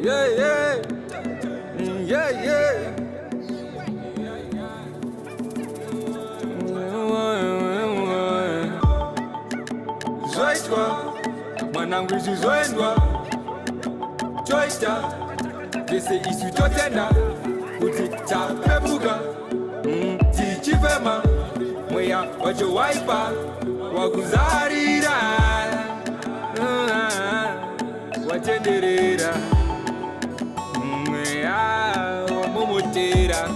Yeah, yeah. Yeah, yeah. Zoitwa, mwanangu zizoendwa. Choita, dese isu totenda. Uti chapebuga, tichifema. Mweya wacho waipa, wakuzarira. Watenderera. Mweya wamomotera.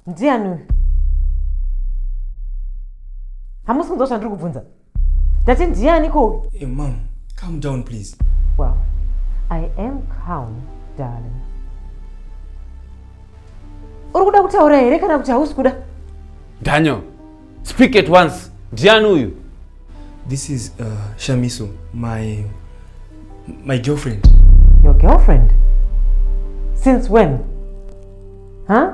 Ndiani? Hamusi kundosha ndiri kubvunza. Ndati ndiani ko? Hey, Mom, calm down, please. Well, I am calm, darling. Uri kuda kutaura here kana kuti hausi kuda? Daniel, speak at once. Ndiani uyu? This is Chishamiso, my girlfriend. Your girlfriend? Since when? Huh?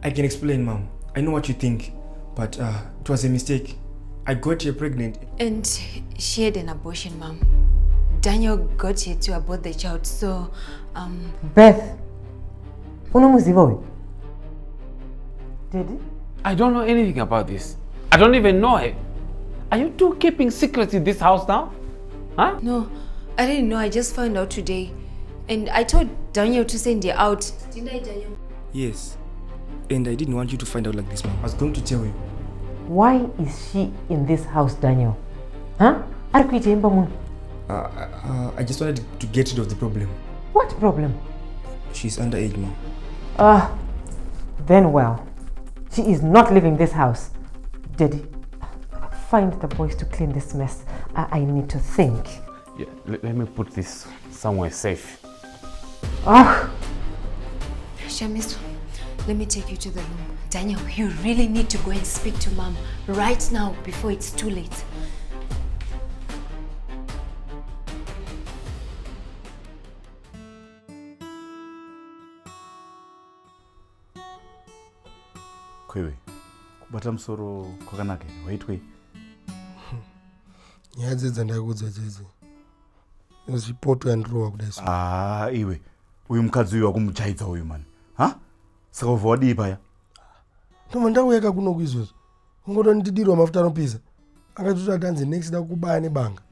I can explain, Mom. I know what you think, but it was a mistake. I got her pregnant. And she had an abortion, Mom. Daniel got her to abort the child, so, Beth, unomuziva uyu? Daddy? I don't know anything about this. I don't even know her. Are you two keeping secrets in this house now? Huh? No, I didn't know. I just found out today. And I told Daniel to send her out. Didn't I, Daniel? Yes. And I didn't want you to find out like this, Mom. I was going to tell you. Why is she in this house, Daniel? Huh? I just wanted to get rid of the problem. What problem? She's underage, Mom. Then well. She is not leaving this house. Daddy, find the boys to clean this mess. I need to think. Yeah, let me put this somewhere safe. Chishamiso, let me take you to the room. Daniel, you really need to go and speak to Mom right now before it's too late. Kwewe, kubata musoro kwakanaka waitwe. Nyaya dzandakudza dzidzi. Zipoto yandirowa kudai. Iwe, uyu mukadzi uyu wakumuchaidza uyu man. Ha? Saka ubva wadii paya? Ndoma ndauya kuno kuizvozvo. Ungotondidirwa mafuta anopisa. Akatoti atanzi next da kubaya nebanga.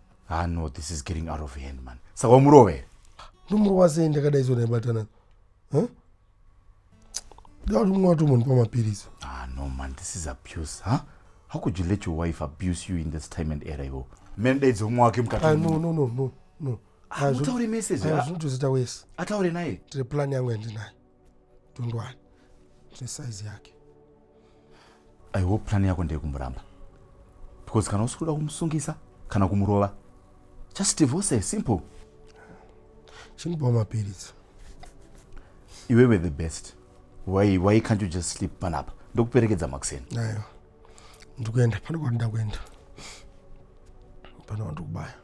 No, this is getting out of hand, man. Saka wamurova here. Ndumurova sei ndakadai izvo naibatana. Huh? No, man, this is abuse, huh? How could you let your wife abuse you in this time and era? Men dates umwake mukati. No. Utaure message, ha? Zvinotozita wese. Ataure naye. Tiri plan yangu yandinayo. Tondwani. Tine size yake. I hope plan yako ndekumuramba. Because kana usikuda kumusungisa kana kumurova. Just divorce her, simple. Chinipa mapirisi. You were the best. Why can't you just sleep pan up? Ndokuperekedza makuseni. Aiwa. Ndikuenda pano kwandida kuenda. Pano ndikubaya.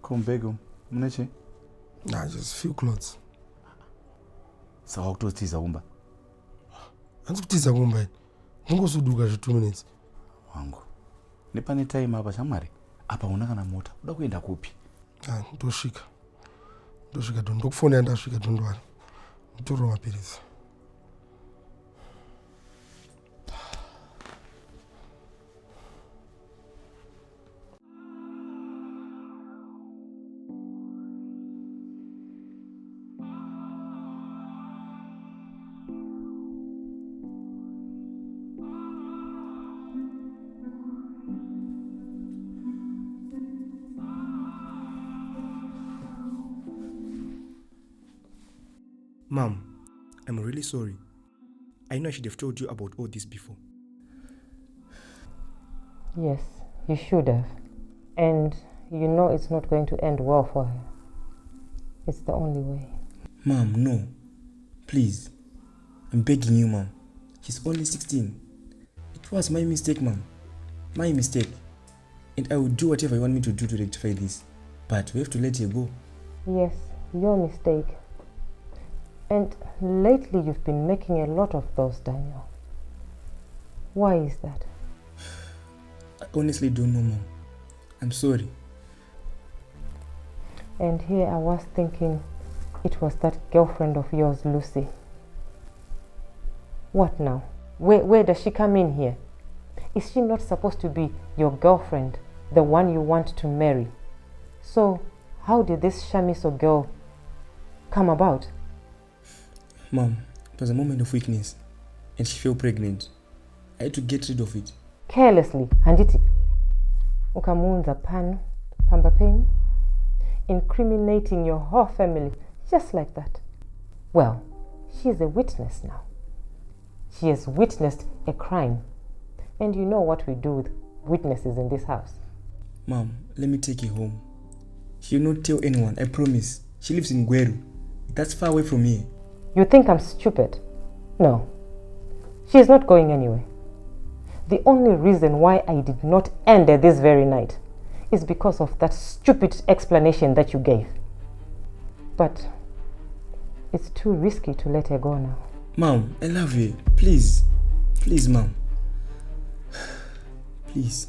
Come back home. Muneche? Just few clothes. Saka kutotiza kumba. Hanzi kutiza kumba ini. Ndingosuduka 2 minutes. Wangu. Nepane time apa shamwari. Apa una kana mota. Uda kuenda kupi? Ndosvika. Ndokufona ndasvika Tondwani. Ndotoro mapirisi. Mom, I'm really sorry. I know I should have told you about all this before. Yes, you should have. And you know it's not going to end well for her. It's the only way. Mom, no. Please. I'm begging you, Mom. She's only 16. It was my mistake, Mom. My mistake. And I will do whatever you want me to do to rectify this. But we have to let her go. Yes, your mistake. And lately you've been making a lot of those, Daniel. Why is that? I honestly don't know, Mom. I'm sorry. And here I was thinking it was that girlfriend of yours, Lucy. What now? Where does she come in here? Is she not supposed to be your girlfriend, the one you want to marry? So, how did this Chishamiso girl come about? Mom, it was a moment of weakness, and she fell pregnant. I had to get rid of it. Carelessly, handiti. Ukamunza pano, pamba penyu, incriminating your whole family just like that. Well, she is a witness now. She has witnessed a crime. And you know what we do with witnesses in this house. Mom, let me take her home. She will not tell anyone, I promise. She lives in Gweru. That's far away from here. You think I'm stupid? No. She is not going anywhere. The only reason why I did not end her this very night is because of that stupid explanation that you gave. But it's too risky to let her go now. Mom, I love you. Please. Please, Mom. Please.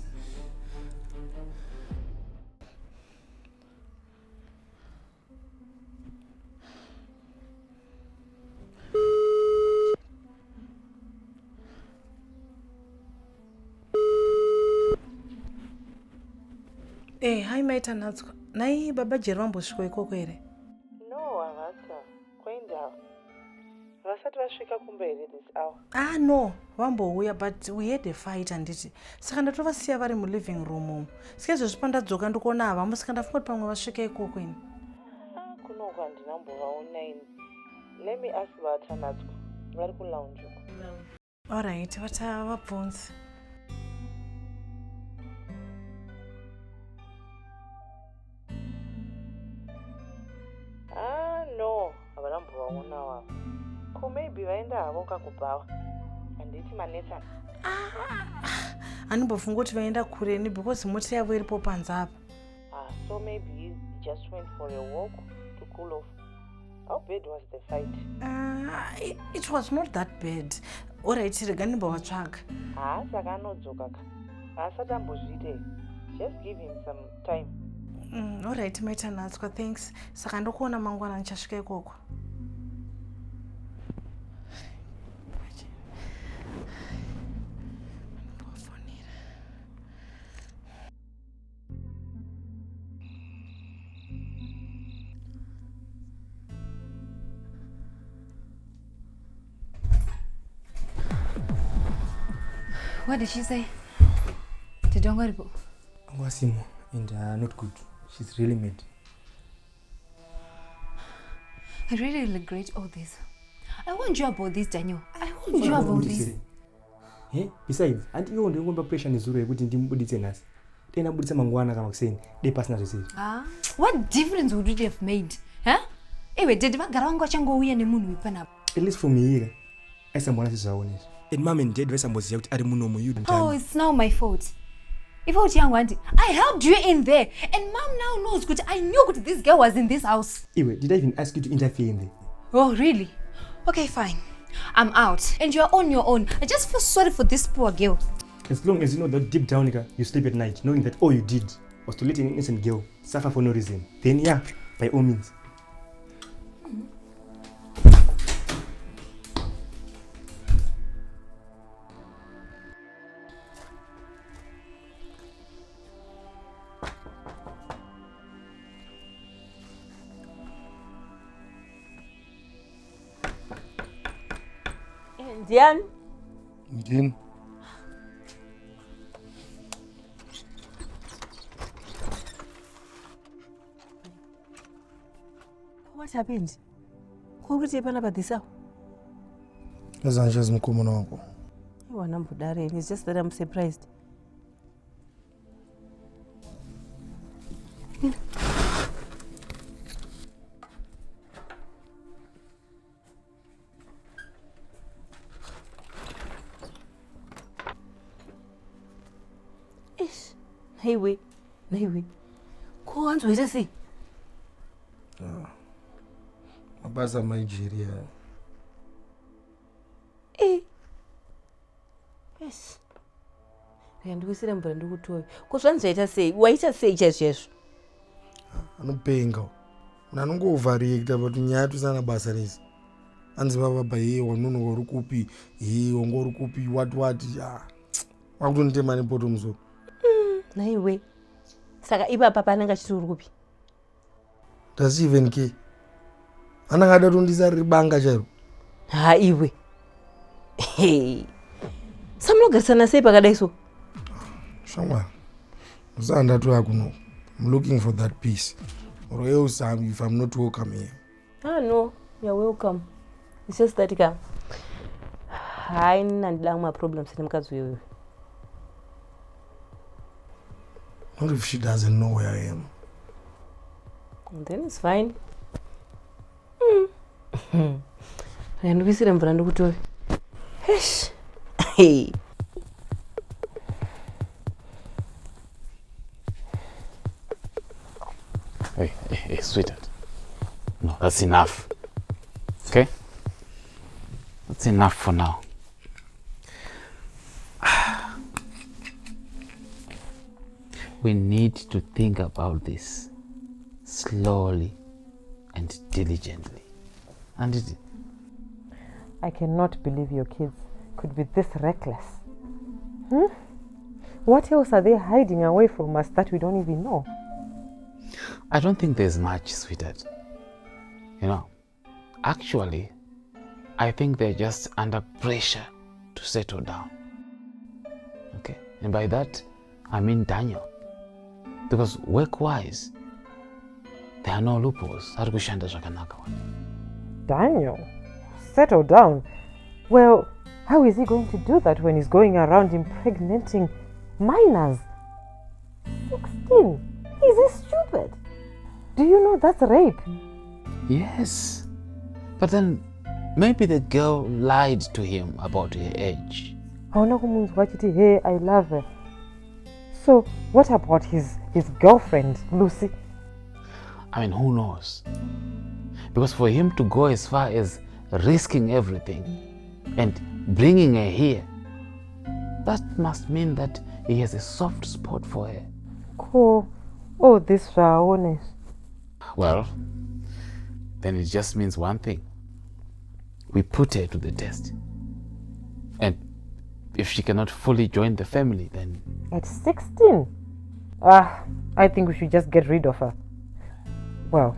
Hi maita Natswa. Nai baba Jerombo shiko ikoko ere. No, avasa. Kwenda. Vasati vasvika kumberi this hour. No, vambouya, but we had a fight anditi. Saka ndatovasiya vari living room. Sikezo zvipandadzoka ndikuona ava musika ndafungoti pamwe vasvika ikoko ini. Kunongo handinambovaona ini. Let me ask vatanatswa. Vari kulounge uko. Alright, vabvunzi. No, havanambovaona wavo. Ko maybe vaenda havo kakubhawa. Handiti manetana. Handimbofunga kuti vaenda kureni because moti yavo iripo panze apa. So maybe he just went for a walk to cool off. How bad was the fight? It was not that bad. Alright, rega ndimbovatsvaga. Saka anodzoka ka. Asati ambozviite. Just give him some time. Alright, maita Natswa, thanks. Saka ndokuona mangwana ndichasvika ikoko. What did she say? Tidongaripo. Wasimo, and not good. She's really mad. I really regret all this. I warned you about this, Daniel. I warned you about this. Besides, and you don't remember pressure is very good in the Buditzenas. Then I put some mangwana come saying they personal receive. What difference would it have made? Huh? Ewe, did Magarango Chango we and the moon whip up? At least for me here. I someone is honest. And mom and dad was out at the moon you. Oh, it's now my fault. If I was young, I helped you in there. And mom now knows good. I knew good this girl was in this house. Ewe, did I even ask you to interfere in there? Oh, really? Okay, fine. I'm out. And you're on your own. I just feel sorry for this poor girl. As long as you know that deep down you sleep at night, knowing that all you did was to let an innocent girl suffer for no reason, then yeah, by all means. Diane? Ndini? What happened? Kuriti pana padisa. Azanje zimkhumuna wako. Wanambudare. It's just that I'm surprised. Naiwe. Ko wanzoita sei? Mabasa Nigeria. Yes. Ndikuisire mvura ndikutoya. Ko zvanzoita sei? Waita sei chaizvozvo? Anopenga. Nanongovariekta but nyaya tusana basa rese. Anzi baba wanono uri kupi? Wangu uri kupi? What? Wakutonditema nepoto musoro. Naiwe. Saka ipapa panenge achiti uri kupi? Does he even care? Anangada kutondisa riri banga chairo. Iwe. Samunogarisana sei pakadai so? Shamwari. Usandatoya kuno. I'm looking for that peace. Or else if I'm not welcome here. No, you're welcome. It's just that I ndila my problems nemukadzi uyoyo. What if she doesn't know where I am? Then it's fine. Ndikuisire mvura ndikutoya. Hey. Hey, sweetheart. No, that's enough. Okay? That's enough for now. We need to think about this slowly and diligently. And I cannot believe your kids could be this reckless. What else are they hiding away from us that we don't even know? I don't think there's much, sweetheart. Actually, I think they're just under pressure to settle down. Okay? And by that, I mean Daniel. Because work-wise, there are no loopholes. Daniel? Settle down? Well, how is he going to do that when he's going around impregnating minors? 16? Is he stupid? Do you know that's rape? Yes. But then, maybe the girl lied to him about her age. Hey, I love her. So, what about his girlfriend, Lucy? I mean, who knows? Because for him to go as far as risking everything and bringing her here, that must mean that he has a soft spot for her. Cool. Oh, this honest. Well, then it just means one thing. We put her to the test. And if she cannot fully join the family, then... At 16? I think we should just get rid of her. Well,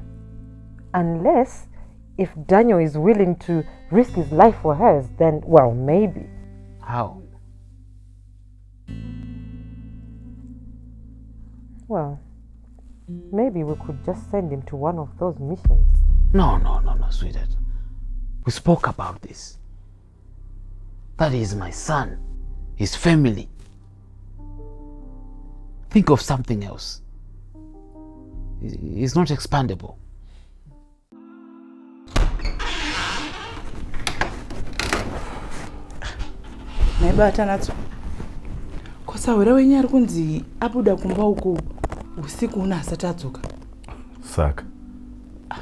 unless if Daniel is willing to risk his life for hers, then, well, maybe. How? Well, maybe we could just send him to one of those missions. No, sweetheart. We spoke about this. That is my son, his family. Think of something else. It's not expandable. Naibata nacho. Kwasawira wenyu ari kunzi abuda kumba uko usiku una asati adzoka. Saka.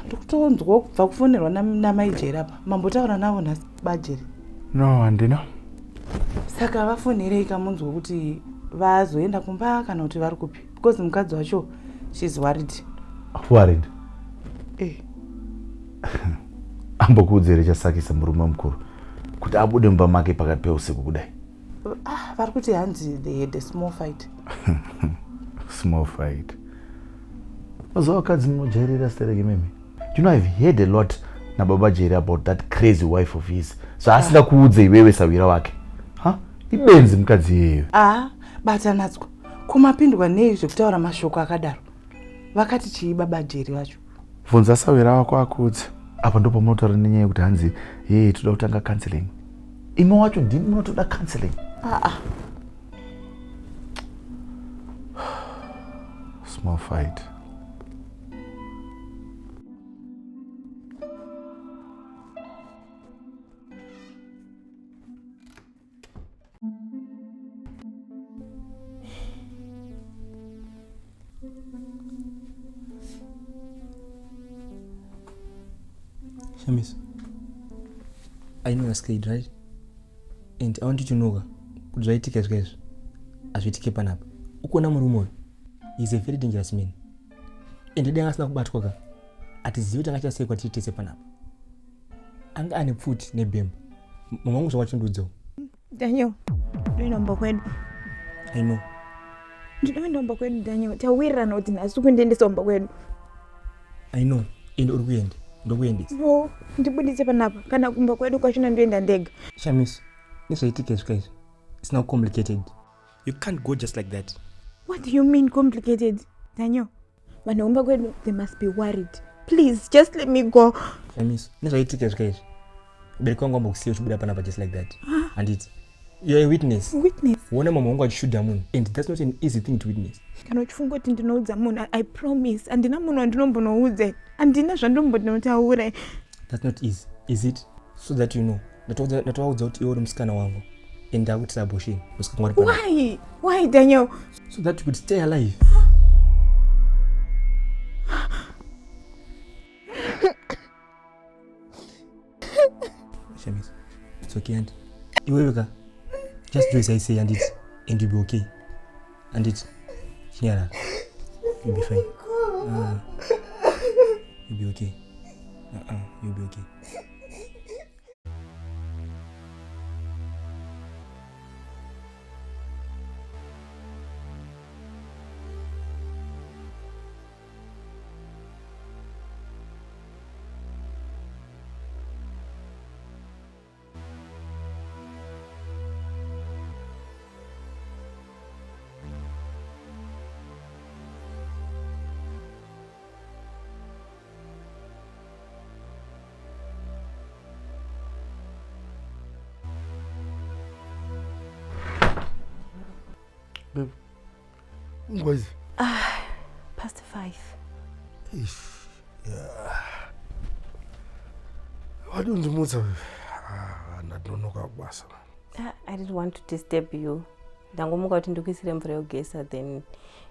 Ndikutonzwa kubva kufonerwa namaijeri apa. Mambotaura navo nhasi bajeri. No, handina. Saka vafonerei kamunzwa kuti vazoenda kumba kana kuti vari kupi. Because mukadzi wacho, she's worried. Worried? Ambokuudzere chasakisa murume mukuru kuti abude mumba make pakati peusiku kudai. Vari kuti hanzi they had a small fight. Small fight. Mazuva wakadzi munojairira stereke mimi. You know, I've heard a lot nababa Jerry about that crazy wife of his. So asida kuudze iwewe sawira wake. Ibenzi mukadzi yeyo. Bata natswa. Kumapindwa nei zvekutaura mashoko akadaro. Vakati chii baba Jerry wacho. Bvunza sawira wako akudze. Apa ndipo munotaura nenyaya yekuti hanzi toda kutanga counseling. Imi wacho ndimi munotoda counseling. Small fight. Chishamiso, I know you're scared, right? And I want you to know kuzvaitika zvaizvo hazviitike panapa. Ukuona murume uyu, he's a very dangerous man. And danga asina kubatwa ka atizivi kuti angachita sei kwatiri tese panapa. Anga ane pfuti nebhemba. Mama wangu zvawachindudzawo. Daniel, ndinoenda kwedu. I know. Ndinoenda kwedu Daniel. Tawirirana kuti nhasi kundiendesa kwedu. I know. And uri kuenda. Ndokuendesa. No, ndibudise panapa. Kana kumba kwedu kwachina ndoenda ndega. Chishamiso, nezvaitika izvi it's now complicated. You can't go just like that. What do you mean complicated, Daniel? Vanhu kwedu, they must be worried. Please, just let me go. Chishamiso, nezvaitika izvi bereki wangu ambokusiya uchibuda panapa just like that. And you're a witness. Witness? Uona mama wangu achishuda munhu. And that's not an easy thing to witness. Kana uchifunga kuti ndinoudza munhu, I promise. Andina munhu wandinombonoudza. Andina zvandombonotaura. That's not easy, is it? So that you know. Ndatovaudza kuti iwe uri musikana wangu. And ndakuitira abortion. Why? Why, Daniel? So that you could stay alive. Chishamiso, it's okay, and iwewe just do as I say, and you'll be okay. And Shinyara, you'll be fine. You'll be okay. You'll be okay. Babe, what is it? Past 5. Yeah. Why don't you move, babe? I don't know how basa. I didn't want to disturb you. Ndangomuka kuti ndikuisire mvura yogesa, then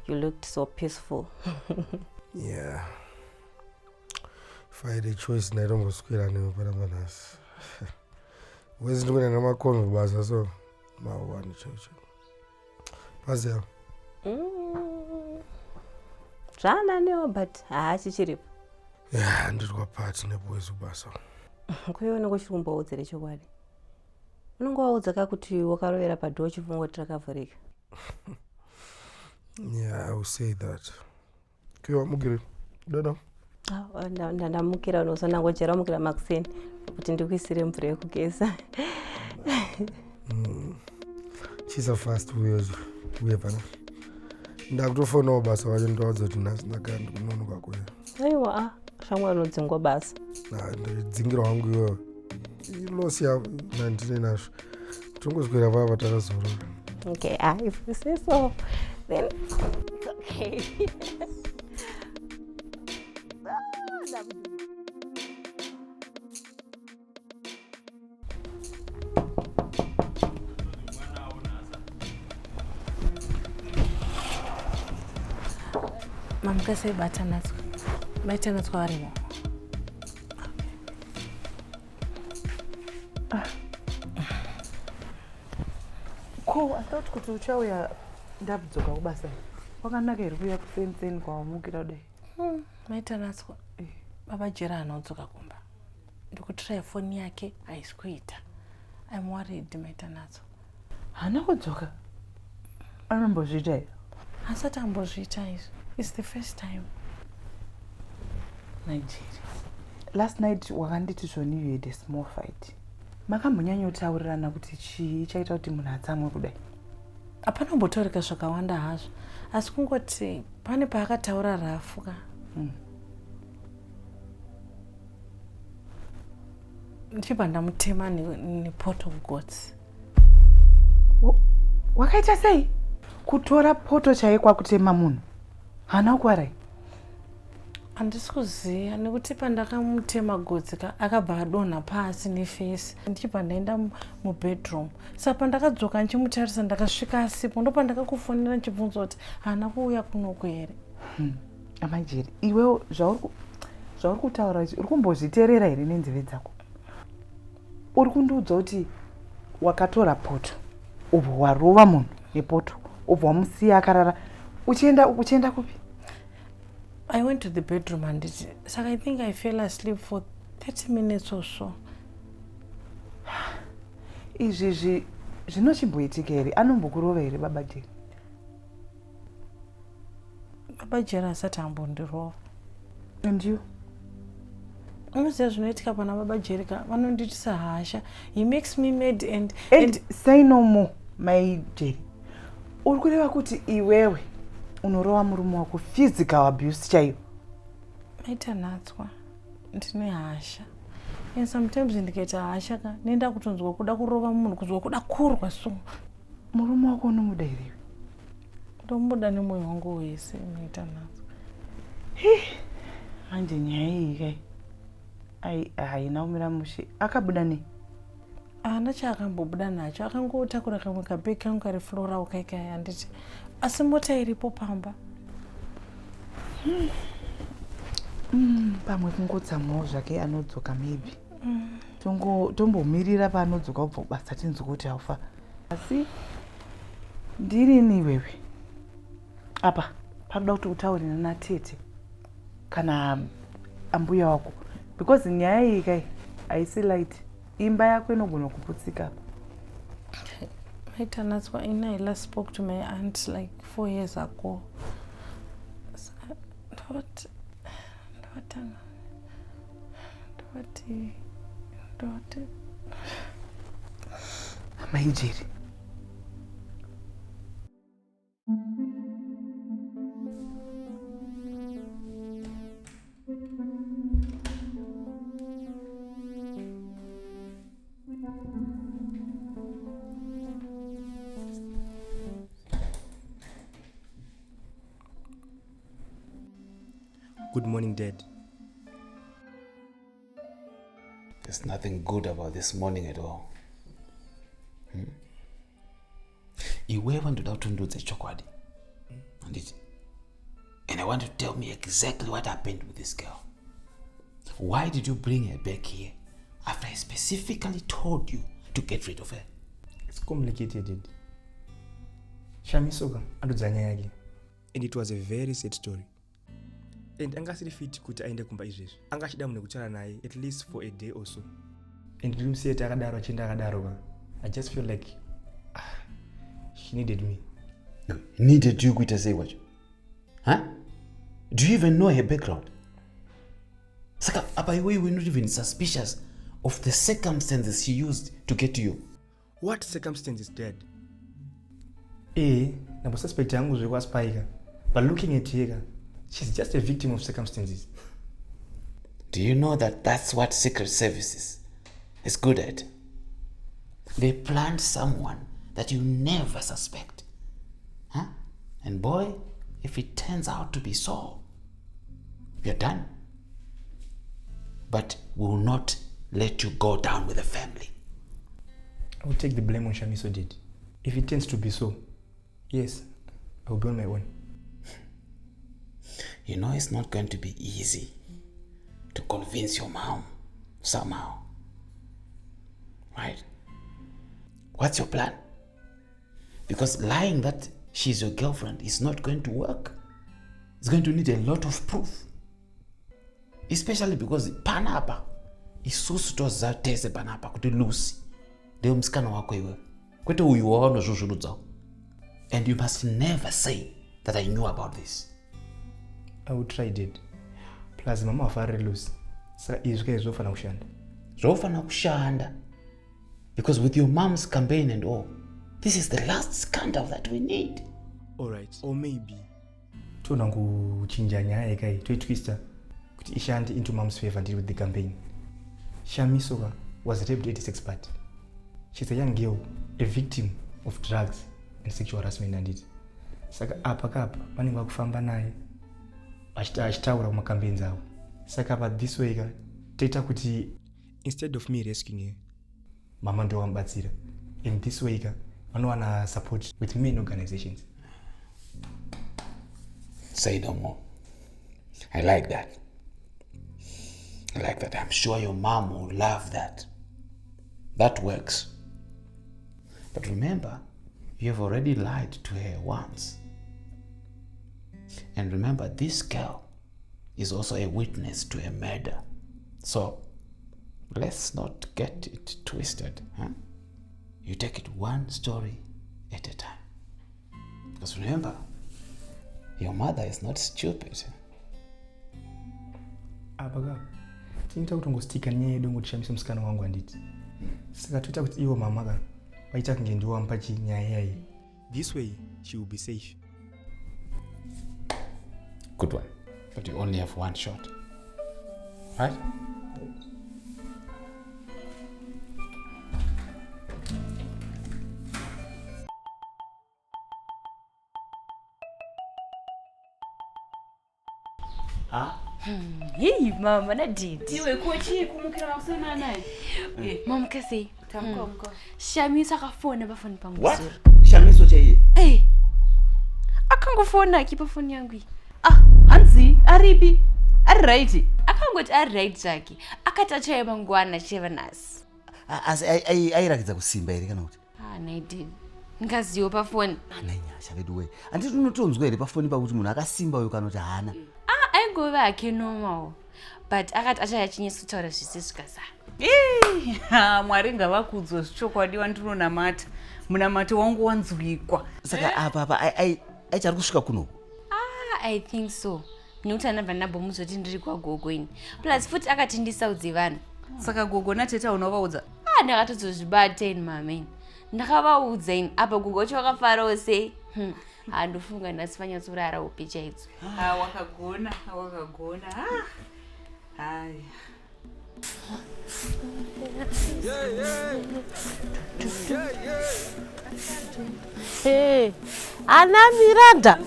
you looked so peaceful. Yeah. If I had a choice, I don't go square and never put a manas. Where's the one I'm calling basa so? My one church. Pazia. Zvana neo, but hachichiripo. Yeah, ndiri part neboys ubasa. Kuiona kuchiri kumboudzere chokwadi. Unenge waudza kuti wakarovera padhoo chifungo kuti rakavhurika. Yeah, I will say that. Kiwa mugire. Dodo. Ndamukira unozonangochera mukira makuseni kuti ndikuisire mvura yekugesa. She's a fast weyapana. Ndakutofonawo basa wacho ndowadza kuti nhasi ndakanda kunonoka kwera. Aiwa, shamwa unodzingwa basa. Ndidzingira wangu iwewe. Losi nandine nazvo. Tongoswera papa takazorora. Okay, if you say so, then it's okay. Mamka say batanatswa warimo. Ko, I thought kuti uchauya ndabudzoka kubasa. Wakanaka here kuuya kusenseni kwawamukira kudai. Maitanatswa. Baba Jera anodzoka kumba. Ndikutry phone yake haisi kuita. I'm worried Maitanatswa. Hana kudzoka. Anombozviita here? Hasati ambozviita izvi. It's the first time. Nigeria. Last night wakanditi zvoni you had a small fight. Makambonyanyotaurirana kuti chii chaita kuti munhu atsamwe kudai? Hapana kumbotaurika zvakawanda hazvo. Asi kungoti pane paakataura rafuka. Ndichibva ndamutema nepot of goats. Wakaita sei? Kutora poto chaiye kwakutema munhu? Hana ukwarai? Handisi kuziva nekuti pandakamutema gotsi akabva adonha pasi nefesi. Ndichibva ndaenda mubedroom. Saka pandakadzoka ndichimutarisa ndakasvika asipo ndopandakakufonera ndichibvunza kuti hana kuuya kunoku here. Amajeri, iwewo zvauri kutaura izvi uri kumbozviteerera here nenzeve dzako? Uri kundiudza kuti wakatora poto ubva warova munhu nepoto ubva wamusiya akarara uchienda kupi? I went to the bedroom handiti, saka I think I fell asleep for 30 minutes or so. Izvi zvinochimboitika here? Anombokurova here baba Jerry? Baba Jerry asati ambondirova. And you? Unoziva zvinoitika pana baba Jerry ka vanonditisa hasha. He makes me mad and say no more, my Jerry. Uri kureva kuti iwewe unorova murume wako physical abuse chaiyo? Maita Natswa, ndine hasha. And sometimes ndikaita hasha ka nenda kutonzwa kuda kurova munhu kuzwa kuda kurwa so. Murume wako unomuda here? Ndomuda nemwoyo wangu wese, Maita Natswa. Manje nyaya iyi kai haina kumira mushe. Akabuda nei? Haana chaakambobuda nacho, akangotakura kamwe kabhegi kangu kari flora ukaikaya handiti. Asi mota iripo pamba. Pamwe kungotsamwawo zvake anodzoka maybe. Tombomirira paanodzoka ubva kubasa tinzwa kuti haufa. Asi ndirini iwewe? Apa paroda kuti utaurire natete kana ambuya wako, because nyaya iyi kai haisi light. Imba yako inogona kuputsika. Maita Natswa, I last spoke to my aunt like 4 years ago. My Jerry. Good morning, Dad. There's nothing good about this morning at all. Iwe wandoda kutondudza chokwadi. And I want to tell me exactly what happened with this girl. Why did you bring her back here after I specifically told you to get rid of her? It's complicated. Chishamiso andodzanya nyaya, and it was a very sad story. And angasiri fit kuti aende kumba izvezvi. Angachida munhu kutaura naye at least for a day or so. And ndirimusiye takadaro achienda akadaro. I just feel like she needed me. No, needed you kuita sei wacho? Huh? Do you even know her background? Saka apa iwe were not even suspicious of the circumstances she used to get to you. What circumstances, Dad? Nabo suspect yangu zvikwaspika. But looking at her, she's just a victim of circumstances. Do you know that that's what Secret Services is good at? They plant someone that you never suspect. Huh? And boy, if it turns out to be so, you're done. But we will not let you go down with the family. I will take the blame on Chishamiso did. If it tends to be so, yes, I will be on my own. You know it's not going to be easy to convince your mom somehow. Right? What's your plan? Because lying that she's your girlfriend is not going to work. It's going to need a lot of proof. Especially because panapa is so zatese panapa kuti Lucy ndio msikana wako iwe. Kwete uyu waona zvo. And you must never say that I knew about this. I will try, Dad. Plus mama afare Lucy. Saka izwi zvofana kushanda. Zvofana kushanda. Because with your mom's campaign and all, this is the last scandal that we need. All right, or maybe tona kuchinja nyaya kai toitwista kuti ishande into mom's favor deal with the campaign. Chishamiso was raped at a sex party. She's a young girl, a victim of drugs and sexual harassment and it. Saka apa kapa vanenge vakufamba naye achitaura kumacampaigns avo. Saka but this way toita kuti instead of me rescuing her, mama ndo wambatsira. In this way vanowana support with many organizations. Say no more. I like that. like that. I'm sure your mom will love that. That works. But remember, you have already lied to her once. And remember, this girl is also a witness to a murder. So let's not get it twisted. Huh? You take it one story at a time. Because remember, your mother is not stupid. Abaga, tinita kutongostika nyaya yedu ngotishamisa msikana wangu anditi. Saka tuita kuti iwo mamaga waita kunge ndiwa mpachi nyaya yayi. This way she will be safe. Good one. But you only have one shot. Right? Hey, mama, na did. Iwe kochi kumukira makusana naye. Mama kasi. Tamkongo. Chishamiso akafona bafoni pangu. What? Chishamiso chaiye? Hey. Akangofona akipa phone yangu. Hanzi, aribi. Ari right. Akangoti ari right zake. Akatacha mangwana chevanas. As airakidza kusimba ere kana kuti? I did. Ngaziyo pa phone. Ananyasha vedu we. Anditi unotonzwa ere pa phone pakuti munhu akasimba uyo kana kuti hana. Aingova ake normal. But akati achayachinyisa kutaura zvisizvikasa. Mwari ngavakudzwe zvichokwadi wandinonamata. Munamato wangu wanzwikwa. Saka apa aichari kusvika kuno. I think so. Nekuti anabva nabomuzoti ndiri kwagogo ini. Plus futi akati ndisaudze vanhu. Saka gogo nateta unovaudza? Ndakatozozvibata ini mameni. Ndakavaudza ini apa gogo chakafarawo sei. Andofunga nhasi vanyatsorara upi chaidzo. Wakagona. Hai. Hey, ana Miranda.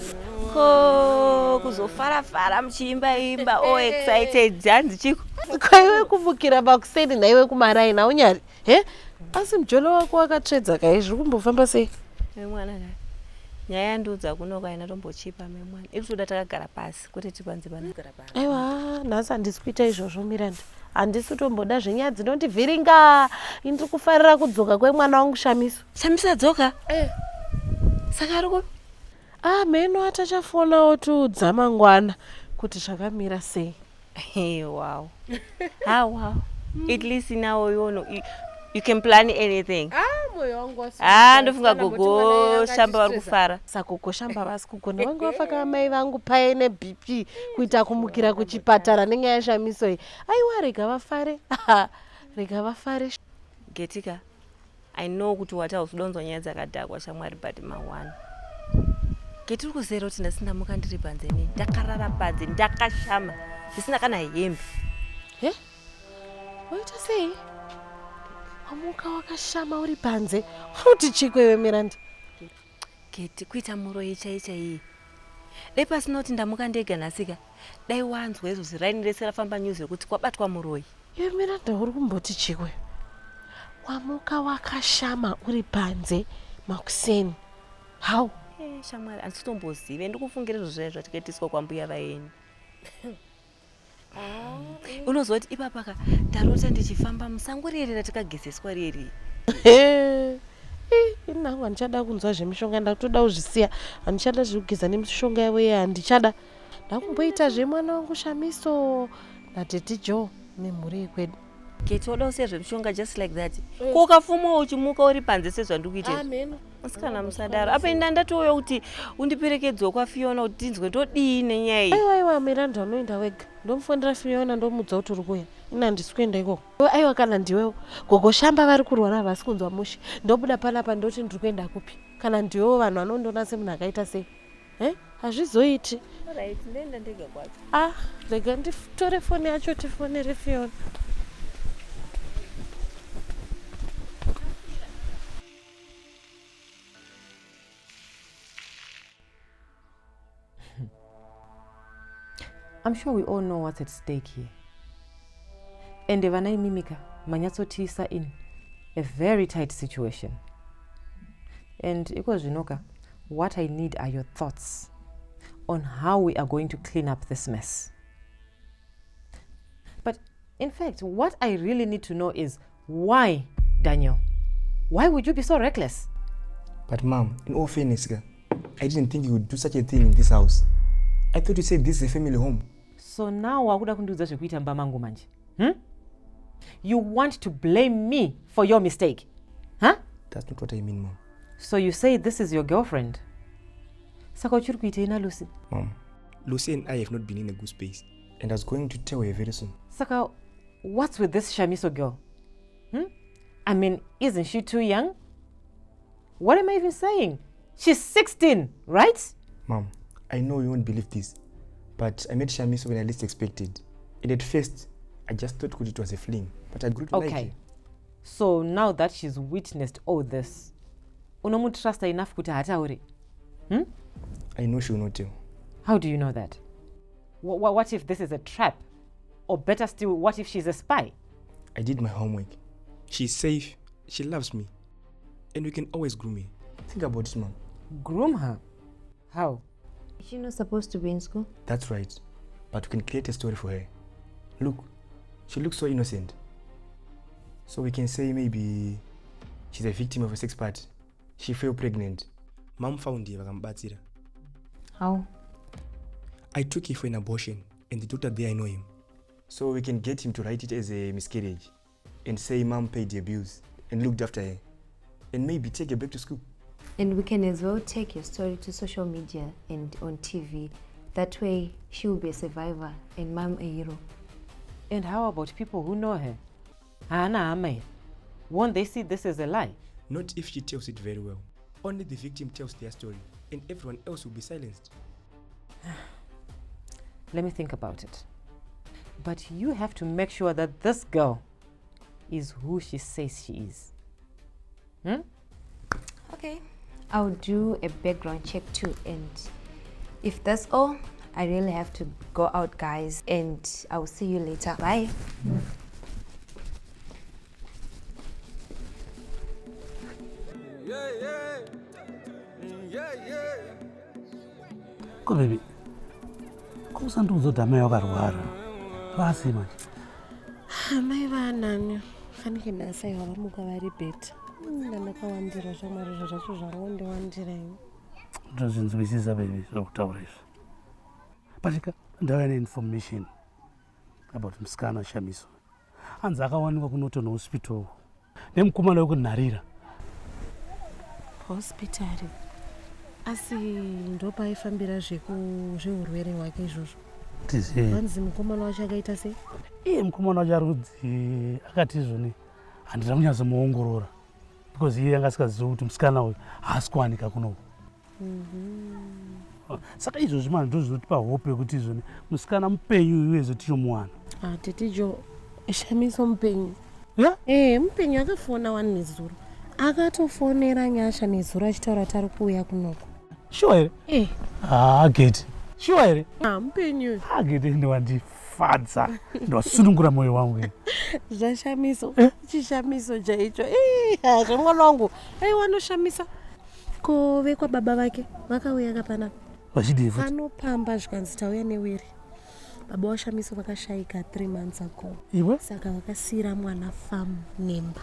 Kuzofara muchiimba excited hanzi chiko. Kwaiwe kumbukira bakuseni naiwe kumarayi naunyari. Asi mujolo wako wakatsvedza kai zviri kumbofamba sei? Mwana naye. Nyaya ndudza kuno kaina tombochipa memwana. Ikutoda takagara pasi kuti tipanze panogara pasi. Aiwa, nhasi handisi kuita izvozvo Miranda. Handisi tomboda zvenyaya dzinondivhiringa. Ndiri kufarira kudzoka kwemwana wangu Chishamiso. Chishamiso adzoka? Saka ari kupi? Meno atachafonawo tiudza mangwana kuti zvakamira sei. Wow. Wow. At least now you can plan anything. Moyo wangu wasi. Ndofunga gogo shamba vari kufara. Saka gogo shamba vasi kugona vangu vafaka mai vangu paine BP kuita kumukira kuchipatara nenyaya yaShamiso iyi. Aiwa rega vafare. Rega vafare. Getika. I know kuti watausudonzwa nyaya dzakadhakwa shamwari but mawana. Getiri kuzera kuti ndasindamuka ndiri panze nei. Ndakarara panze ndakashama. Ndisina kana hembe. Waita sei? Wamuka wakashama uri panze. Uti chikwewe Miranda. Geti kuita muroyi chaiyi. Dai pasina kuti ndamuka ndega nhasika. Dai wanzwa izvo ziraini rese rafamba news rekuti kwabatwa muroyi. Iwe Miranda uri kumboti chikwewe. Wamuka wakashama uri panze makuseni. How? Shamwari handisitombozive ndikufungira izvo zvaya zvatikatiswa kwambuya vaeni. Unozoti ipapaka ndarota ndichifamba musango riri ratikagezeswa riri. Inangu handichada kunzwa zvemishonga ndakutoda kuzvisiya. Handichada zvekugeza nemishonga yavo ye handichada. Ndakumboita zvemwana wangu Chishamiso natete Joe nemhuri yekwedu. Getoda usiya zvemishonga just like that. Ko ukafuma uchimuka uri panze sezvandikuita. Amen. Asikana musadaro. Apa inda ndatouya kuti undiperekedze kwaFiona kuti tinzwe todii nenyaya iyi. Aiwa Miranda unoenda wega. Ndomufonera Fiona ndomudza kuti uri kuya. Ina handisi kuenda ikoko. Aiwa kana ndiwewo. Gogo shamba vari kurwara havasi kunzwa mushe. Ndobuda panapa ndoti ndiri kuenda kupi. Kana ndiwewo vanhu vanondoona semunhu akaita sei. Hazvizoiti. Alright, ndoenda ndega kwacho. Rega nditore foni yacho tifonere Fiona. I'm sure we all know what's at stake here. And Vanai Mimika, Manyatsotisa in a very tight situation. And Iko Jinoka, what I need are your thoughts on how we are going to clean up this mess. But In fact, what I really need to know is why, Daniel? Why would you be so reckless? But mom, in all fairness, I didn't think you would do such a thing in this house. I thought you said this is a family home. So now wakuda kundiudza zvekuita mba mangu manje. You want to blame me for your mistake? Huh? That's not what I mean, mom. So you say this is your girlfriend? Saka uchiri kuita ina Lucy? Mom, Lucy and I have not been in a good space. And I was going to tell her very soon. Saka, what's with this Chishamiso girl? I mean, isn't she too young? What am I even saying? She's 16, right? Mom, I know you won't believe this, but I met Chishamiso when I least expected. And at first, I just thought it was a fling, but I grew to like her. So now that she's witnessed all this, unomutrust her enough kuti hataure? I know she will not tell. How do you know that? What if this is a trap? Or better still, what if she's a spy? I did my homework. She's safe, she loves me, and we can always groom her. Think about it, Mom. Groom her? How? Is she not supposed to be in school? That's right, but we can create a story for her. Look, she looks so innocent. So we can say maybe she's a victim of a sex party. She fell pregnant. Mom found her vakambatsira. How? I took her for an abortion, and the doctor there I know him. So we can get him to write it as a miscarriage and say Mom paid the bills and looked after her, and maybe take her back to school. And we can as well take your story to social media and on TV. That way she will be a survivor and Mom a hero. And how about people who know her? Won't they see this as a lie? Not if she tells it very well. Only the victim tells their story, and everyone else will be silenced. Let me think about it. But you have to make sure that this girl is who she says she is. Okay. I'll do a background check too, and if that's all, I really have to go out, guys, and I'll see you later. Bye. Ko baby, kusandiudzodha mai vakarwara vasi manje. Mai vanani fanike nhasi vamuka vari bheta ndandakawandira zvamwari zvacho zvangondiwandira ini ndozvinzwisisa baby zvakutaura izvi patika ndauya neinformation about musikana Chishamiso hanzi akawanikwa kunoto nehospital nemukomana wekunharira hospitari asi ndopaifambira zveurwere hwake izvozvo vanzi mukomana wacho akaita sei mukomana wacho arudzi akati izvoni handina kunyatsomuongorora because iye anga asikazivi kuti musikana uyu haasi kuwanika kunoko saka izvozvi mani ndo zvinotipa hope yekuti izvoni musikana mupenyu uyezo tinomuwana tetijo Chishamiso mupenyu mupenyu akafona wani nezuro akatofonera Nyasha nezuro achitaura kuti ari kuuya kunoko sure here geti sure here mupenyu geti ndiwandifadza ndiwasunungura mwoyo wangu zvashamiso Chishamiso chaicho zvamwana wangu aiwanoshamisa kovekwa baba vake vakauya kapanapa vachidii anopamba zvikanzi tauya newiri baba waShamiso vakashayika 3 months ago iwe saka vakasiyira mwana famu nemba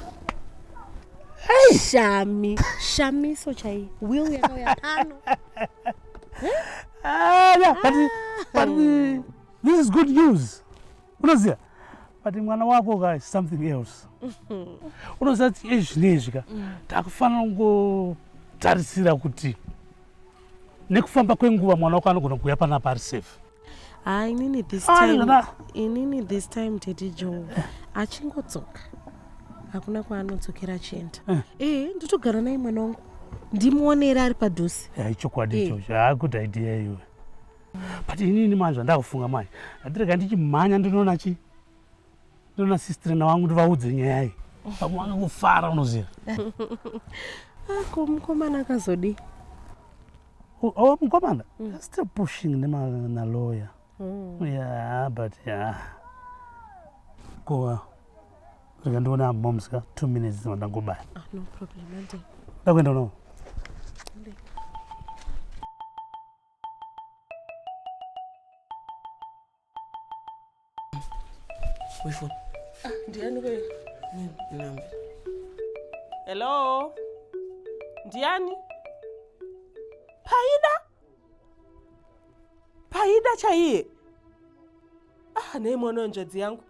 Chishamiso chai will yakauya pano but this is good news unoziva but mwana wako guys something else unoziva kuti ezvinezvi takufanira kungotarisira kuti nekufamba kwenguva mwana wako anogona kuuya panapa ari safe inini this time tete Joe achingodzoka hakuna kwaanodzokera achienda ndotogara naye mwana wangu ndimuonera ari padhuze ichokwadi ichocho good idea iwe but inini manje ndakufunga manje ndatirega ndichimhanya ndinoona sisterina wangu ndivaudze nyaya iyi pamwe wanga kufara unoziva ko mukomana akazodi mukomana still pushing nalawyer but ko rega ndiona momska 2 minutes ndangobaya no problem ande ndakuenda unowo Wait for Ndiani we? Hello? Ndiani? Paida chaiye? Ne mwana njodzi yangu.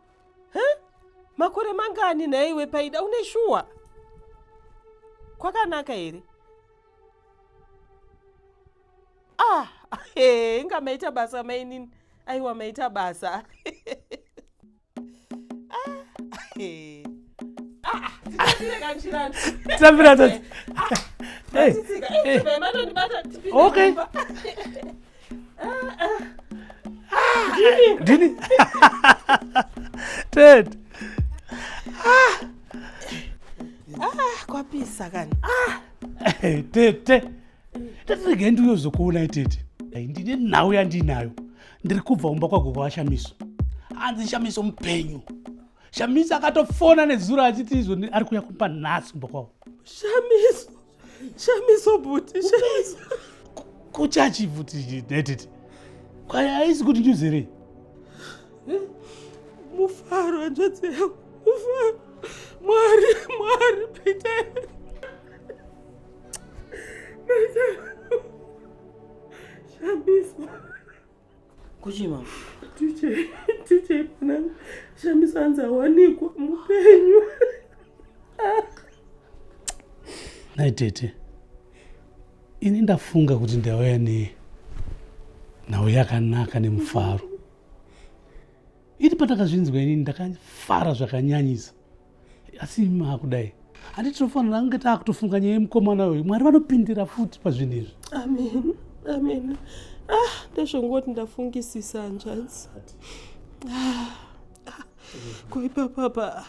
Makore mangani na iwe Paida uneshuwa? Kwakanaka here? Inga maita basa mainini. Aiwa maita basa. Tambira tati. Okay. Dini. Ted. Kwapisa kani. Ted. Tatirigenda uyozokuona itete. Ndine nawe yandinayo. Ndiri kubva umba kwagogo waShamiso. Hanzi Shamiso mpenyu. Shamiso akatofona nezuro achiti izvo ari kuya kumpa nhasi kumba kwavo. Shamiso buti. Shamiso. Kuchachi buti netete. Kwaya haisi kuti njuzere. Mufaro anjodzi yangu. Mufaro. Mwari Paida. Shamiso. Kuchima. Tiche pana Shamiso anza wanikwa mupenyu. Naitete. Ini ndafunga kuti ndauya nawe yakanaka nemufaro. Iti patakazvinzwa inini ndakafara zvakanyanyisa. Asi makudai. Handiti tofanira kunge takutofunga nyaya yemukomana uyu. Mwari vanopindira futi pazvinhu izvi. Amen. Ndazvongoti ndafungisisa hanzvadzi. Kuipapapa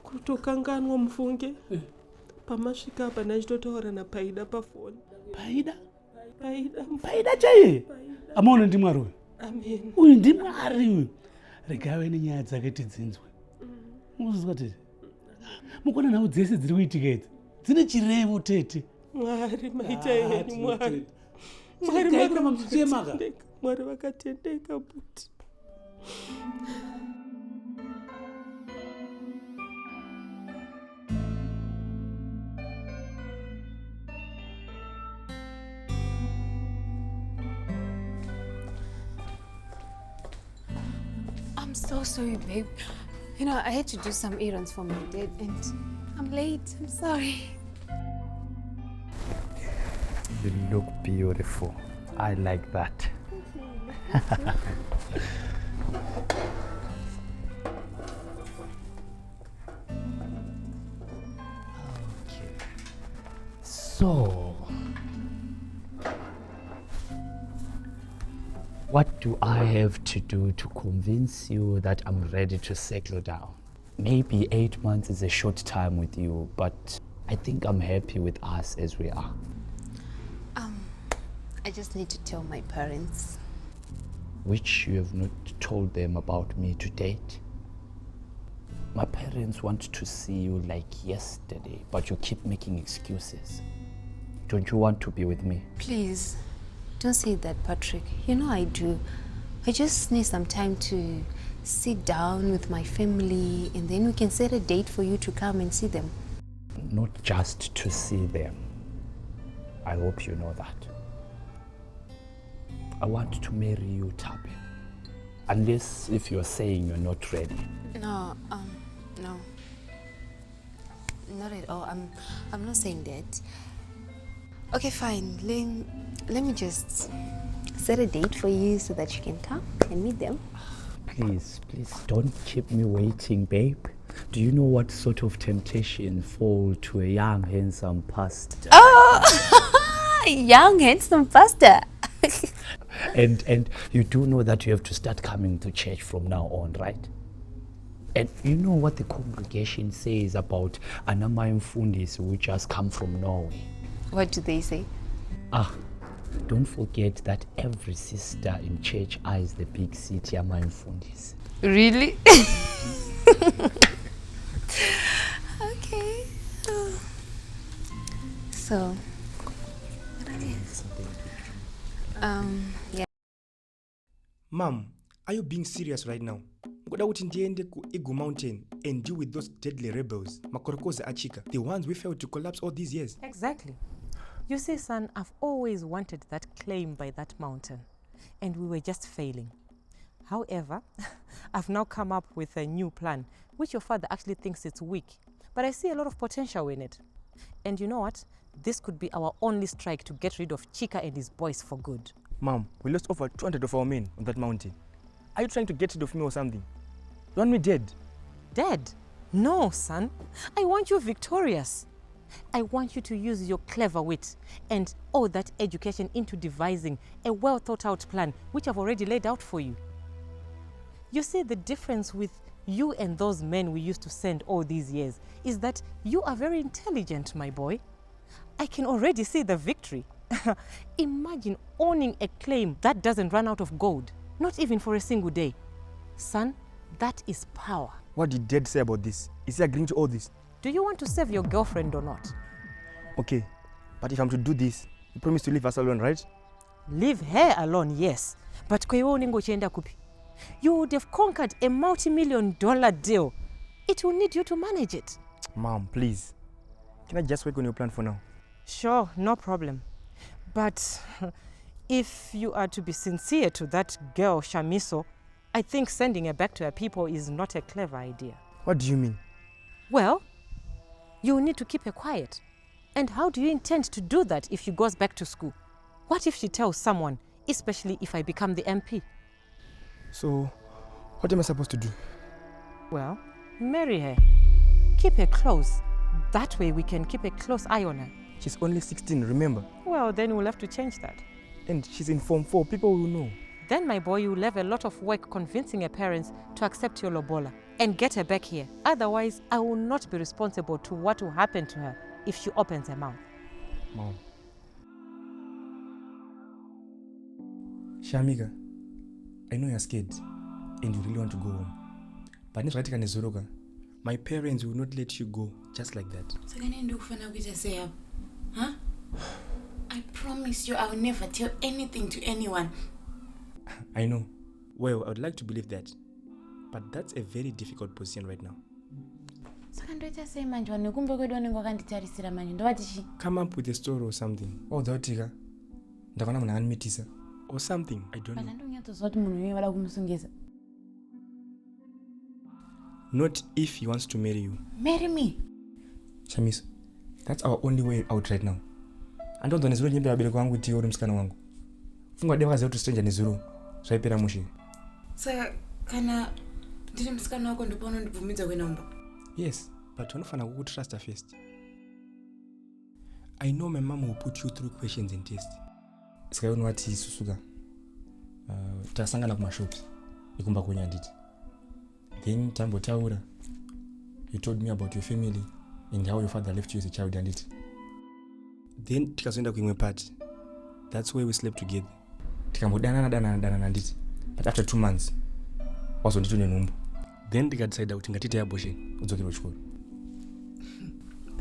kutokanganwa mufunge. Pamasvika apa ndachitotaura naPaida pafoni. Paida chaiye? Amaona ndimwari uyu? Amen. Uyu ndimwari uyu. Regave nenyaya dzake tidzinzwe. Muzvizwa tete? Mukona nhau dzese dziri kuitika idzi dzine chirevo tete. Mwari maita henyu Mwari. Mwari vakatendeka buti. I'm so sorry, babe. You know, I had to do some errands for my dad and I'm late. I'm sorry. You look beautiful. I like that. Okay. So, what do I have to do to convince you that I'm ready to settle down? Maybe 8 months is a short time with you, but I think I'm happy with us as we are. I just need to tell my parents. Which you have not told them about me to date. My parents want to see you like yesterday, but you keep making excuses. Don't you want to be with me? Please, don't say that, Patrick. You know I do. I just need some time to sit down with my family and then we can set a date for you to come and see them. Not just to see them. I hope you know that. I want to marry you, Tabe. Unless if you're saying you're not ready. No. Not at all. I'm not saying that. Okay, fine. Let me just set a date for you so that you can come and meet them. Please don't keep me waiting, babe. Do you know what sort of temptation fall to a young, handsome pastor? Oh, young, handsome pastor. And you do know that you have to start coming to church from now on, right? And you know what the congregation says about Anamai Mfundis who just come from Norway? What do they say? Don't forget that every sister in church eyes the big city Amai Mfundis. Really? Okay. So, yeah. Mom, are you being serious right now? Ngoda kuti ndiende ku Eagle Mountain and deal with those deadly rebels, makorokoza achika, the ones we failed to collapse all these years. Exactly. You see, son, I've always wanted that claim by that mountain, and we were just failing. However, I've now come up with a new plan, which your father actually thinks it's weak, but I see a lot of potential in it. And you know what? This could be our only strike to get rid of Chika and his boys for good. Mom, we lost over 200 of our men on that mountain. Are you trying to get rid of me or something? You want me dead? Dead? No, son. I want you victorious. I want you to use your clever wit and all that education into devising a well-thought-out plan, which I've already laid out for you. You see, the difference with you and those men we used to send all these years is that you are very intelligent, my boy. I can already see the victory. Imagine owning a claim that doesn't run out of gold, not even for a single day. Son, that is power. What did Dad say about this? Is he agreeing to all this? Do you want to save your girlfriend or not? Okay, but if I'm to do this, you promise to leave us alone, right? Leave her alone, yes. But you would have conquered a multi-million-dollar deal. It will need you to manage it. Mom, please. Can I just work on your plan for now? Sure, no problem. But if you are to be sincere to that girl, Chishamiso, I think sending her back to her people is not a clever idea. What do you mean? Well, you need to keep her quiet. And how do you intend to do that if she goes back to school? What if she tells someone, especially if I become the MP? So, what am I supposed to do? Well, marry her. Keep her close. That way we can keep a close eye on her. She's only 16, remember? Well, then we'll have to change that. And she's in Form 4, people will know. Then, my boy, you'll have a lot of work convincing her parents to accept your lobola and get her back here. Otherwise, I will not be responsible to what will happen to her if she opens her mouth. Mom. Shamiga, I know you're scared and you really want to go home. But my parents will not let you go just like that. Huh? I promise you I will never tell anything to anyone. I know. Well, I would like to believe that. But that's a very difficult position right now. Come up with a story or something. Or something, I don't know. Not if he wants to marry you. Marry me? Chishamiso, that's our only way out right now. And don't nizuru nyimbe wabele kwangu iti uri msikana wangu. Funga dewa zetu stranger nizuru. Swaipera mushi. Saka, kana ndiri msikana wako ndipo unondibvumidza kwenomba? Yes, but wanofana kukutrust first. I know my mom will put you through questions and tests. Sikaoni wati susuka. Tasangana kumashops. Ikumba kunya nditi. Then Tambo Taura, you told me about your family and how your father left you as a child and it. Then tikazenda kuimwe party. That's where we slept together. Tikambodana dana nditi. But after 2 months, also ndito nenumbu. Then tikadecide kuti ngatite abortion udzokera kuchikoro.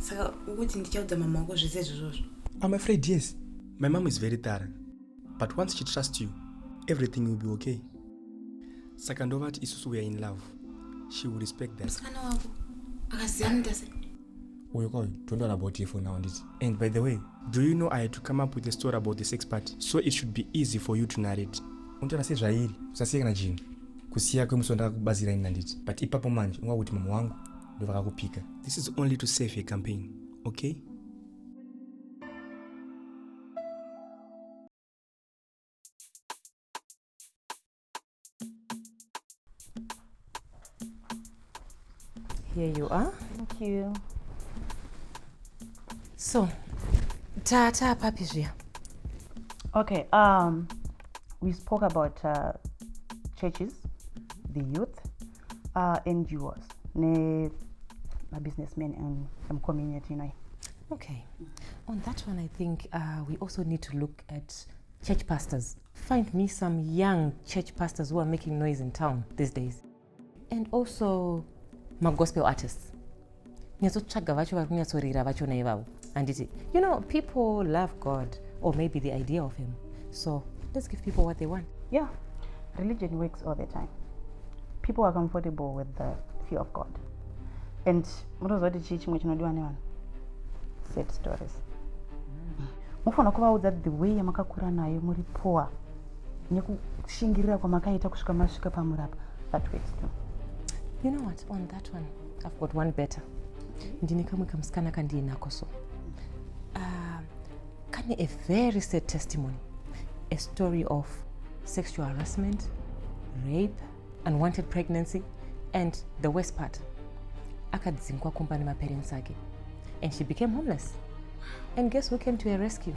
Saka ukuthi ndichaudza mama wako zvese izvozvo. I'm afraid yes. My mom is very thorough. But once she trusts you, everything will be okay. Saka ndovati isusu we are in love. She will respect that. Msikana wako akaziya ndase. Don't worry about you for now, nditi. And by the way, do you know I had to come up with a story about the sex party, so it should be easy for you to narrate. Untona se zvairi, usasiye kana chinhu. Kusiya kwemusonda kubazira ina nditi. But ipapo manje ungakuti mama wangu ndovakakupika. This is only to save your campaign, okay? Here you are. Thank you. So, Tata Papizia. Okay, we spoke about churches, the youth, NGOs, businessmen and community, you know. Okay. On that one, I think we also need to look at church pastors. Find me some young church pastors who are making noise in town these days. And also my gospel artists. And you know, people love God, or maybe the idea of him. So let's give people what they want. Yeah, religion works all the time. people are comfortable with the fear of God. And munozoti chii chimwe chinodiwa nevanhu? Sad stories. Mufanira kuvaudza the way yamakakura nayo muri poor nekushingirira kwamakaita kusvika masvika pamurapa. That works too. You know what, on that one I've got one better. Ndine kamwe kamusikana kandiinako so kane a very sad testimony, a story of sexual harassment, rape, unwanted pregnancy, and the worst part, akadzingwa kumba nemaparents ake, and she became homeless. And guess who came to her rescue?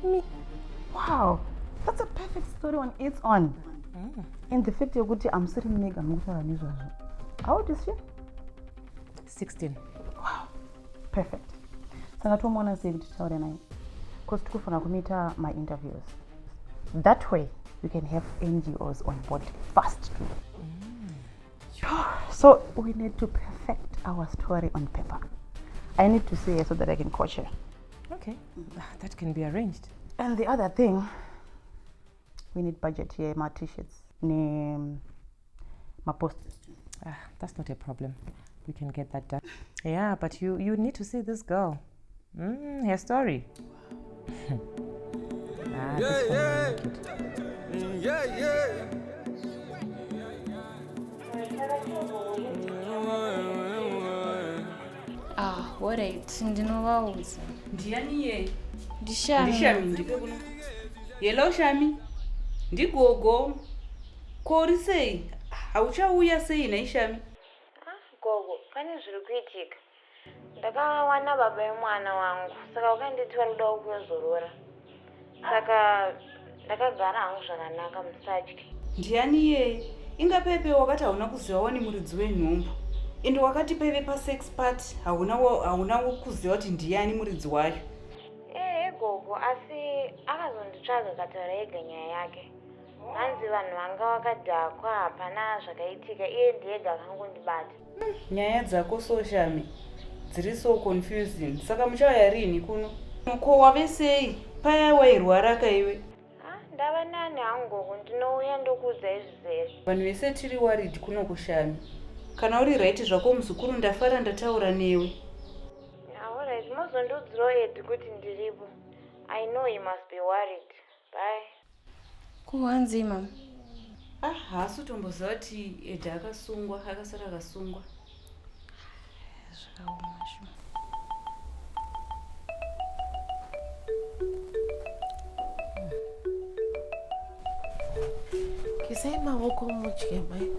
Me. Wow, that's a perfect story on its own. And the fact yokuti I'm sitting mega mukutaura nezvazvo. How old is she? 16. Wow, perfect. Saka tomuona sei kuti taure naye? Because tikufanira kuita my interviews. That way we can have NGOs on board fast too. So we need to perfect our story on paper. I need to see her so that I can coach her. Okay, that can be arranged. And the other thing, we need budget here, my t-shirts, my posters. That's not a problem. We can get that done. Yeah, but you need to see this girl. Her story. This one will make it. Alright, ndinovaudza. Ndiani ye? Ndishami. Ndipe kuno. Hello Shami. Ndigogo. Kori sei? Hauchauya sei naishami? Gogo, pane zviri kuitika. Ndakawana baba vemwana wangu, saka wakanditi vari kuda kuyozorora. Saka ndakagara hangu zvakanaka musatyi. Ndiani ye? Ingapepe wakati hauna kuziva wani muridzi wenhumbu. Ende wakati peve pasex part hauna kuziva kuti ndiani muridzi wayo. Gogo, asi akazonditsvaga kataura ega nyaya yake. Hanzi vanhu vanga vakadhakwa, hapana zvakaitika, iye ndiyega akangondibata. Nyaya dzako so Shami dziri so confusing. Saka muchauya rini kuno? Ko wave sei? Paya wairwara kaiwe? Ndava nani hangu gogo, ndinouya ndokuudza izvizere. Vanhu vese tiri worried kuno kuShami. Kana uri right zvako muzukuru ndafara ndataura newe. Alright, muzondiudzirawo Edi kuti ndiripo. I know he must be worried. Bye. Kuhanzi mama. Haasi tomboziva kuti Edi akasungwa, akasara akasungwa. Zvakaoma shu. Kisai maoko mudye mai.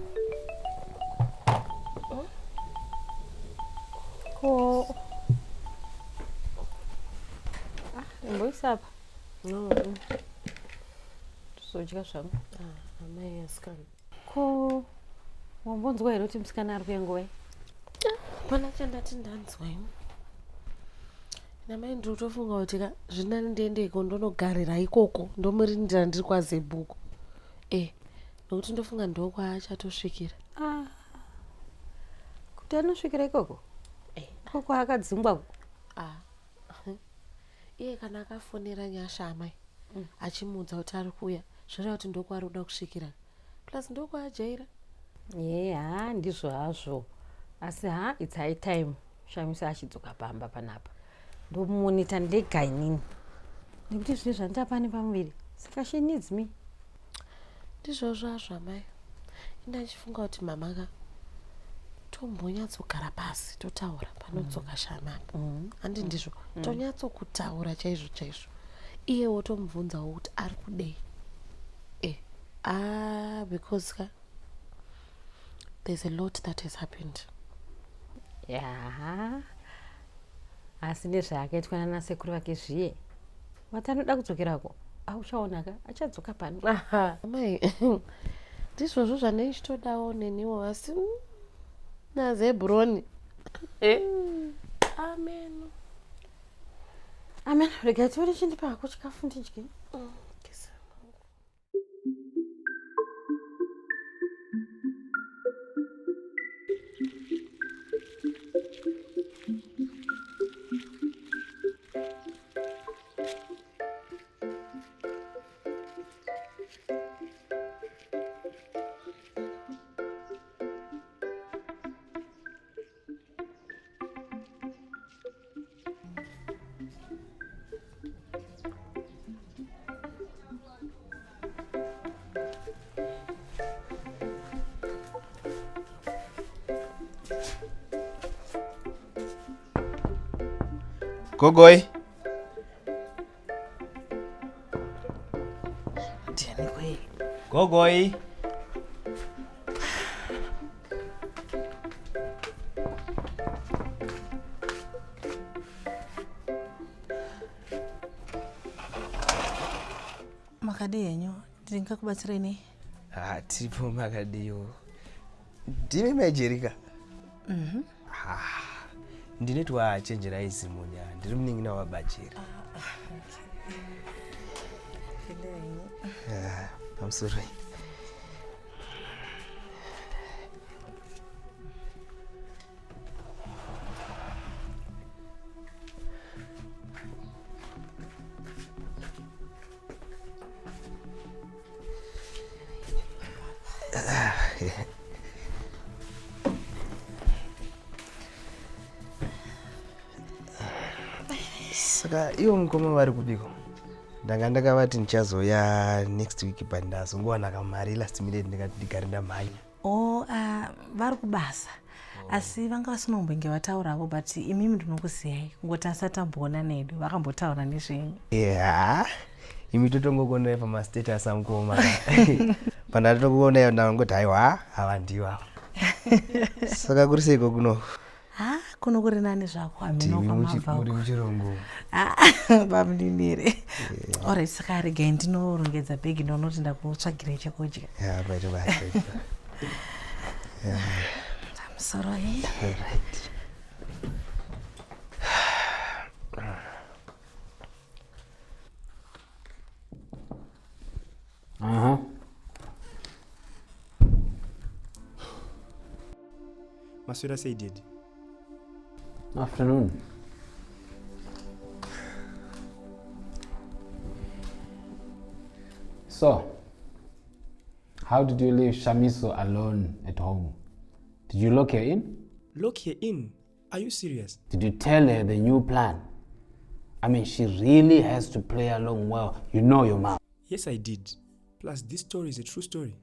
Ko. Imboisa apa? No. Tuzodya zvangu. Amai asikana. Ko wambonzwa here kuti musikana ari kuengoi? Pana chandati ndanzwa imi. Namai ndiri kutofunga kuti zvinani ndiendeko ndonogarira ikoko ndomurindira ndiri kwaZebhuku. Nokuti ndofunga ndokwaachatosvikira. Kuti anosvikira ikoko? Koko akadzingwa. Iye kana akafonera nyasha amai achimuudza kuti ari kuuya zvoreva kuti ndokwaari kuda kusvikira plus ndokwaajaira. Ndizvo hazvo, asi it's high time Shamiso achidzoka pamba panapa ndomumonita ndega inini nekuti zvine zvanditapane pamuviri, saka she needs me. Ndizvozvo hazvo amai. Ndachifunga kuti mamaka tombonyatsogara pasi totaura panodzoka Shama apa. Handi ndizvo tonyatsokutaura chaizvo chaizvo. Iyewo tomubvunzawo kuti ari kudei. Because there's a lot that has happened. Asi nezvaakaitwa nanasekuru vake zviye watanoda kudzokerako auchaonaka achadzoka pano. Amai ndizvozvo zvaneichitodawo neniwo asi naZebhuroni. Amen. Regai tione chindipa hako chikafu ndidye. Gogoi. Gogoi. Makadi yenyu ndingakubatsira nei? Tipo makadiyo. Ndimi Nigeria. Ndine twachenjera izimunya ndiri muningina wabajira. I'm sorry. Saka iwo mukoma vari kubiko. Ndanga ndakavati ndichazoya next week but ndazongowana kamari last minute ndikati ndigare ndamhanya. Vari kubasa asi vanga vasinombenge vatauravo but imimi ndinokuziyai kungoti asatamboona nedu vakambotaura nezvenyu. Imi totongokonai pamastatus amukoma. Pandatokuonai ndangoti haiwa ava ndivo ava. Saka kuri seiko kuno? Kuno kuri nani zvako muri muchirongo. Bamuninire. Alright, saka regai ndinorongedza bhegi ndonoti ndakutsvagirai chekudya. Right. I'm sorry. Alright. Masura said it. Afternoon. So, how did you leave Chishamiso alone at home? Did you lock her in? Lock her in? Are you serious? Did you tell her the new plan? I mean, she really has to play along well. You know your mom. Yes, I did. Plus, this story is a true story.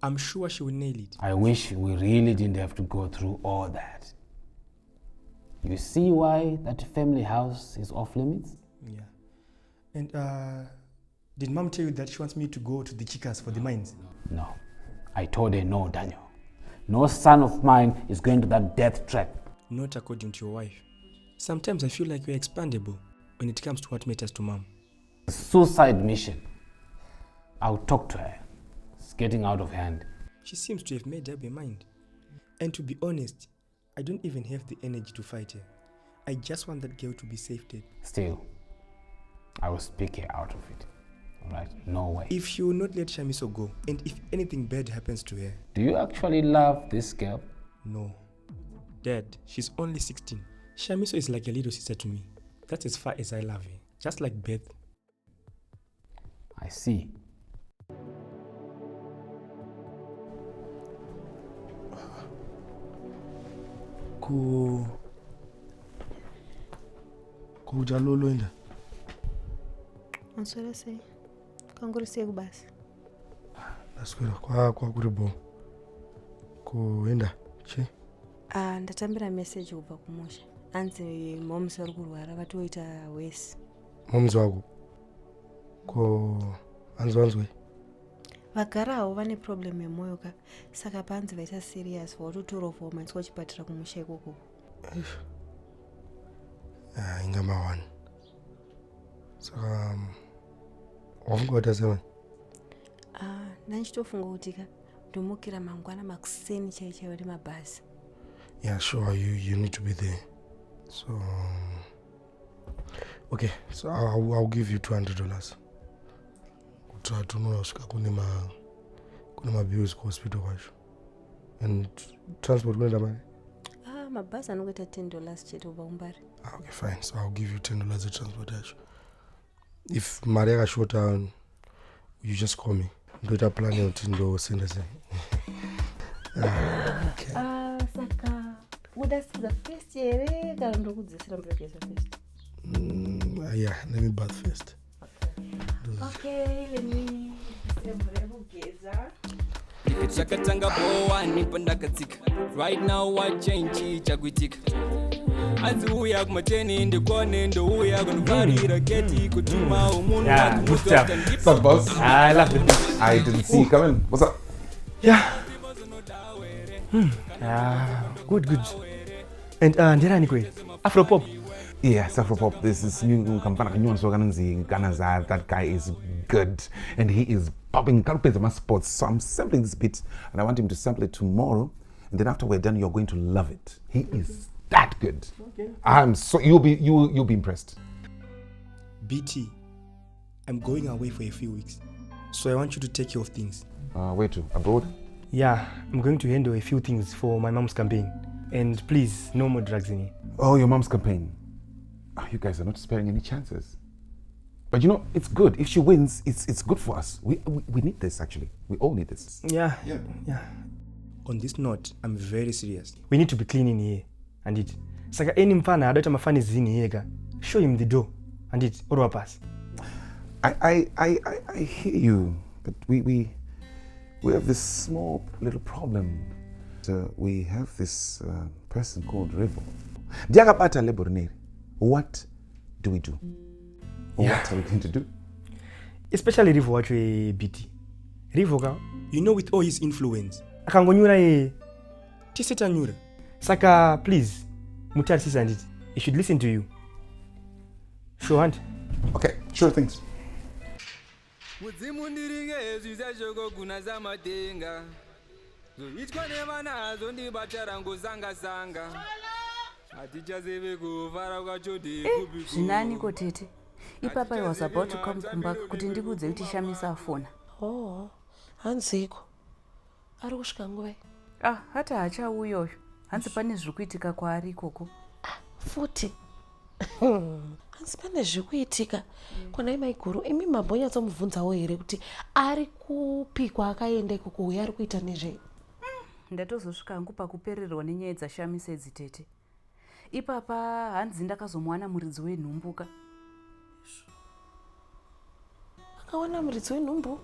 I'm sure she will nail it. I wish we really didn't have to go through all that. You see why that family house is off limits? Yeah. And did mom tell you that she wants me to go to the Chikas for the mines? No. I told her no, Daniel. No son of mine is going to that death trap. Not according to your wife. Sometimes I feel like we're expandable when it comes to what matters to mom. Suicide mission. I'll talk to her. It's getting out of hand. She seems to have made up her mind. And to be honest, I don't even have the energy to fight her. I just want that girl to be safe dead. Still, I will speak her out of it. Alright? No way. If she will not let Chishamiso go, and if anything bad happens to her. Do you actually love this girl? No. Dad, she's only 16. Chishamiso is like a little sister to me. That's as far as I love her. Just like Beth. I see. Kujalolo enda. Answera sei. Kanguri sei basi. Naswera kwa kuri bo. Kuenda che. Ndatambira message kubva kumusha. Anzi momsi ari kurwara vatoita wesi. Momsi wako. Anzwanzwe. Vagarawo vane problem yemwoyo ka saka panzi vaita serious vatotora fomanswa kuchipatira kumusha ikoko. Ingama one. Saka wafunga kuita seven. Nanchitofunga kuti ka ndomukira mangwana makuseni chaichaiwo ndi mabhazi. Yeah, sure, you need to be there. So okay, so I'll give you $200. Tunosvika kune bills kuhospital kwacho. And transport kunoita mari? Mabhazi anongoita $10 chete ubva umbari. Okay, fine. So I'll give you $10 of transport yacho. If mari yakashota, you just call me. Ndoita plan yekuti ndosenda sei. Okay. Saka udasidza first here kana ndokudzisira mbrekeza first? Yeah, let me bath first. Okay, let me chakatanga bowa nipandakatsika right now wachange chakuitika anzi uya kumateni ndikone ndouya kunovharira geti kutuma umunhu Yeah, good stuff. What's up, boss? I love it. I didn't see you coming. What's up? Yeah. Good. And ndirani kweli? Afropop. Yes, Afropop. This is new company. That guy is good, and he is popping my spots. So I'm sampling this bit, and I want him to sample it tomorrow. And then after we're done, you're going to love it. He is that good. Okay. You'll be impressed. BT, I'm going away for a few weeks, so I want you to take care of things. Where to? Abroad? Yeah, I'm going to handle a few things for my mom's campaign. And please, no more drugs in here. Oh, your mom's campaign. Oh, you guys are not sparing any chances. But you know, it's good. If she wins, it's good for us. We need this, actually. We all need this. Yeah. On this note, I'm very serious. We need to be clean in here. And it. Saka any mfana adata mafani zini here. Show him the door. And it. Or pass. I hear you, but we have this small little problem. So we have this person called Rivo. Diagapata Leborneri. What do we do? What are we going to do? Especially Rivo actually BT. Rivo, you know, with all his influence, akangonyura ye tisitanyura. Saka, please, Mutar and it. He should listen to you. Show hand. Okay, sure things. Zvinaniko tete? Ipapa I was about to come Kugumbuka kuti ndikudze kuti Chishamiso afona. Oh, hanziko. Ari kusvika nguva. Hata hachauyoyo. Hanzi pane zviri kuitika kwaari ikoko. Futi. Hanzi pane zviri kuitika. Kona imai guru, imi mabonyatsamubvunzawo here kuti ari kupikwa akaenda ikoko uye ari kuita nezvei. Ndatozosvika hangu pakupererwa nenyaya dzaShamiso idzi tete. Ipapa hanzi ndakazomwana muridzi wenhumbuka. Akawana muridzi wenhumbu?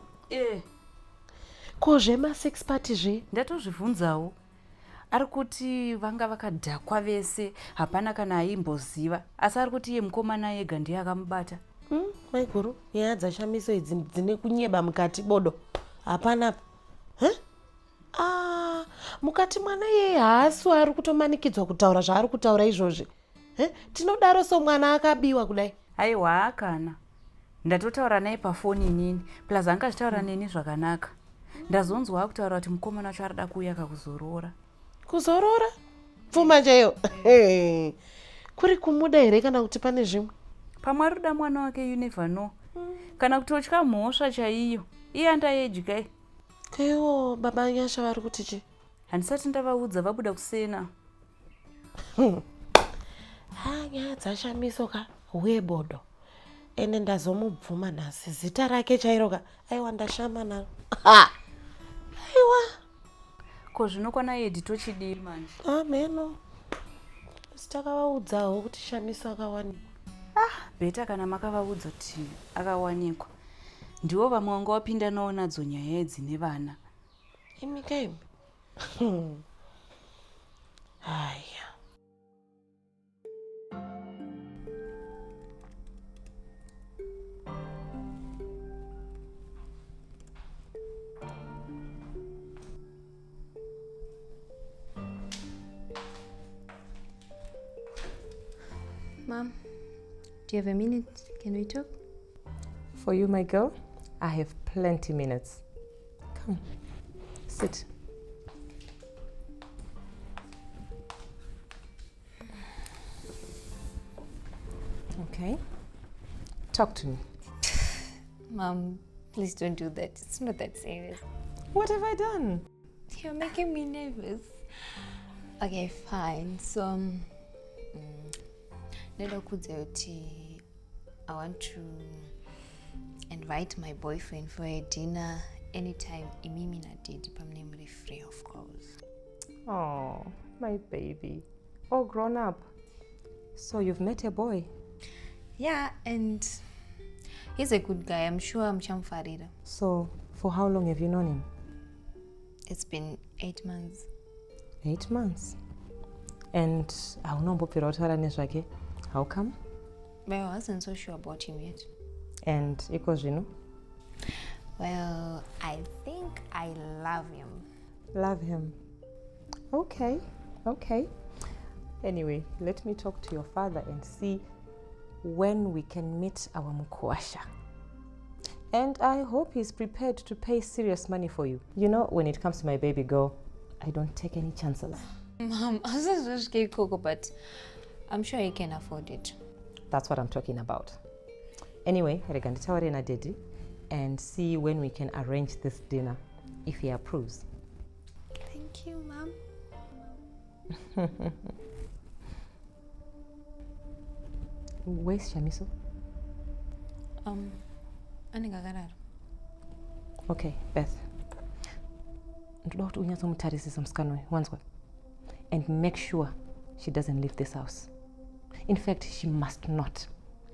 Ko zvema-sex party zve? Ndatozvibvunzawo. Ari kuti vanga vakadhakwa vese, hapana kana aimboziva. Asi ari kuti iye mukomana ega ndiye akamubata. Maiguru, nyaya dzaShamiso idzi dzine kunyeba mukati bodo. Hapana. Mukati mwana yeye haasi ari kutomanikidzwa kutaura zvaari kutaura izvozvi. Tinodaro somwana akabiwa kudai. Aiwa akana. Ndatotaura naye pafoni inini, plus angazvitaura neni zvakanaka. Ndazonzwa akutaura kuti mukomana wacho arida kuuya kakuzorora. Kuzorora? Pfuma chaiyo. Kuri kumuda here kana kuti pane zvimwe? Pamwe arida mwana wake you never know. Kana kutotya mhosva chaiyo. Iye andayedyi. Kaiwo baba Nyasha vari kuti chi? Handisati ndavaudza vabuda kusena. Nyaya dzaShamiso ka uye bodo. Ende ndazomubvuma nhasi zita rake chairo ka. Aiwa ndashama naro. Aiwa. Ko zvinokwana yedhi tochidii manje? Meno. Sitakavaudzawo kuti Shamiso akawanikwa. Beta kana makavaudza kuti akawanikwa. Ndiwo vamwe wanga wapinda nawo nadzo nyaya dzine vana. Imi kaimi. Haya. Mom, do you have a minute? Can we talk? For you, my girl, I have plenty minutes. Come, sit. Okay, talk to me. Mom, please don't do that. It's not that serious. What have I done? You're making me nervous. Okay, fine. So, I want to invite my boyfriend for a dinner anytime Imimi na Didi pamnemri free, of course. Oh, my baby. All grown up. So you've met a boy? Yeah, and he's a good guy. I'm sure I'm chamfarida. So, for how long have you known him? It's been 8 months. 8 months? And how come? But I wasn't so sure about him yet. And because you know? Well, I think I love him. Love him. Okay. Anyway, let me talk to your father and see when we can meet our Mkwasha. And I hope he's prepared to pay serious money for you. You know, when it comes to my baby girl, I don't take any chances. Mom, I was just getting Coco, but I'm sure he can afford it. That's what I'm talking about. Anyway, we're going to tell Rena Daddy and see when we can arrange this dinner, if he approves. Thank you, Mom. Where's Chishamiso? Okay, Beth. And make sure she doesn't leave this house. In fact, she must not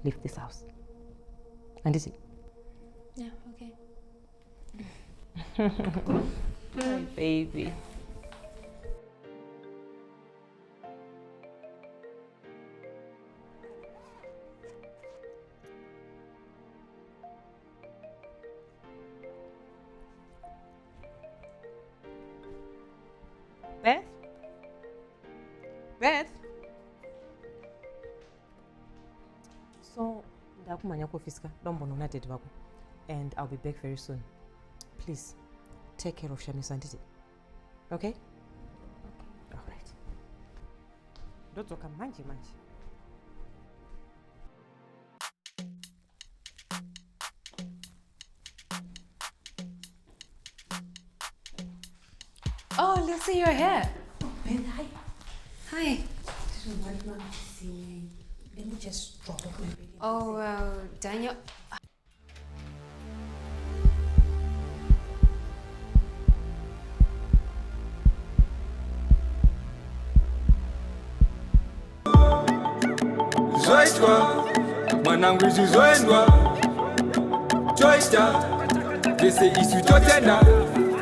leave this house. And is it? Yeah, okay. Hi, baby. Beth? Beth? So, and I'll be back very soon. Please, take care of Chishamiso and Titi. Okay? All right. Ndotoka manje. Oh, Lucy, you're here. Oh, Ben, hi. Hi. Let me just drop off my baby. Oh, well, Daniel. Zoitwa, mwanangu zizoendwa. Joysta, dese isu totenda.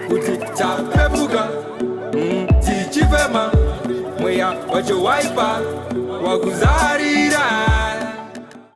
Kuti tapebuga, tichivema. Mweya wacho waipa, wakuzarira.